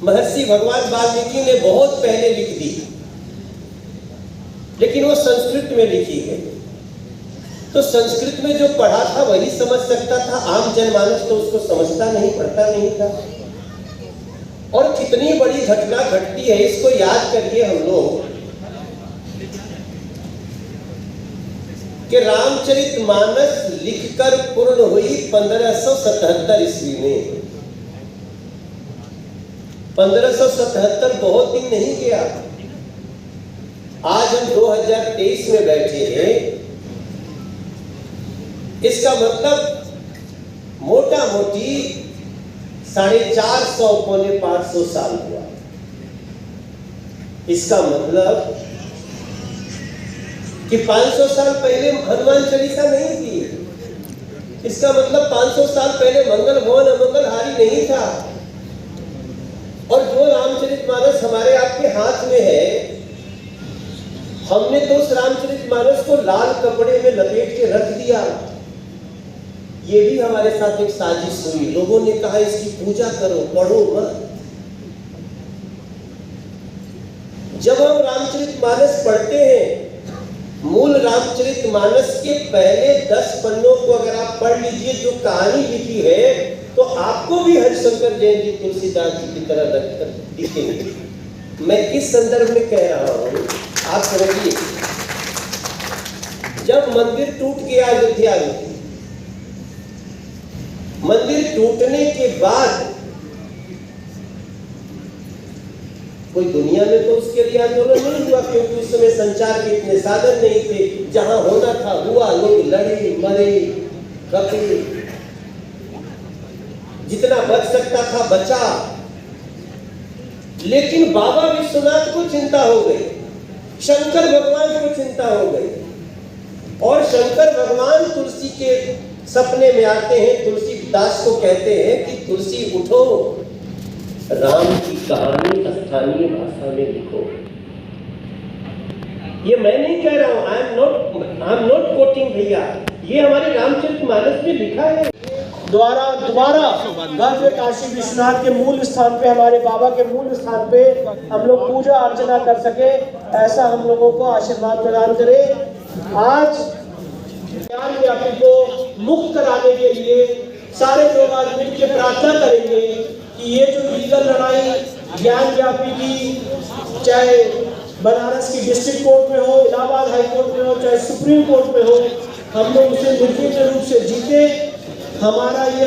महर्षि भगवान वाल्मीकि ने बहुत पहले लिख दी, लेकिन वो संस्कृत में लिखी गई। तो संस्कृत में जो पढ़ा था वही समझ सकता था, आम जनमानस तो उसको समझता नहीं, पढ़ता नहीं था। और कितनी बड़ी घटना घटती है, इसको याद करिए हम लोग कि रामचरितमानस लिखकर पूर्ण हुई 1577 ईस्वी में। 1577 बहुत दिन नहीं गया। आज हम 2023 में बैठे हैं। इसका मतलब मोटा मोटी 450 पौने 500 साल हुआ। इसका मतलब कि 500 साल पहले हनुमान चालीसा नहीं थी। इसका मतलब 500 साल पहले मंगल भवन अमंगलहारी नहीं था। और जो रामचरितमानस हमारे आपके हाथ में है, हमने तो उस रामचरितमानस को लाल कपड़े में लपेट के रख दिया। ये भी हमारे साथ एक साजिश हुई। लोगों ने कहा इसकी पूजा करो, पढ़ो मत। जब हम रामचरितमानस पढ़ते हैं, मूल रामचरितमानस के पहले 10 पन्नों को अगर आप पढ़ लीजिए, जो कहानी लिखी है, तो आपको भी हरिशंकर जैन जी, तुलसीदास जी की तरह लगकर दिखेंगे। मैं किस संदर्भ में कह रहा हूं, आप समझिए। जब मंदिर टूट गया अयोध्या में, मंदिर टूटने के बाद कोई दुनिया में तो उसके लिए आंदोलन नहीं हुआ, क्योंकि उस समय संचार के इतने साधन नहीं थे। जहां होना था हुआ, लोग लड़े, मरे, कपे, जितना बच सकता था बचा। लेकिन बाबा विश्वनाथ को चिंता हो गई, शंकर भगवान को चिंता हो गई, और शंकर भगवान तुलसी के सपने में आते हैं। तुलसीदास को कहते हैं कि तुलसी उठो, राम की कहानी स्थानीय भाषा में लिखो। ये मैं नहीं कह रहा हूं, आई एम नॉट कोटिंग भैया, ये हमारे रामचरितमानस में लिखा है। दोबारा भव्य काशी विश्वनाथ के मूल स्थान पे, हमारे बाबा के मूल स्थान पे हम लोग पूजा अर्चना कर सके, ऐसा हम लोगों को आशीर्वाद प्रदान करे। आज ज्ञान व्यापी को मुक्त कराने के लिए सारे लोग आज मिलकर प्रार्थना करेंगे कि ये जो लीगल लड़ाई ज्ञान व्यापी की, चाहे बनारस की डिस्ट्रिक्ट कोर्ट में हो, इलाहाबाद हाई कोर्ट में हो, चाहे सुप्रीम कोर्ट में हो, हम लोग उसे निर्विघ्न रूप से जीते। हमारा ये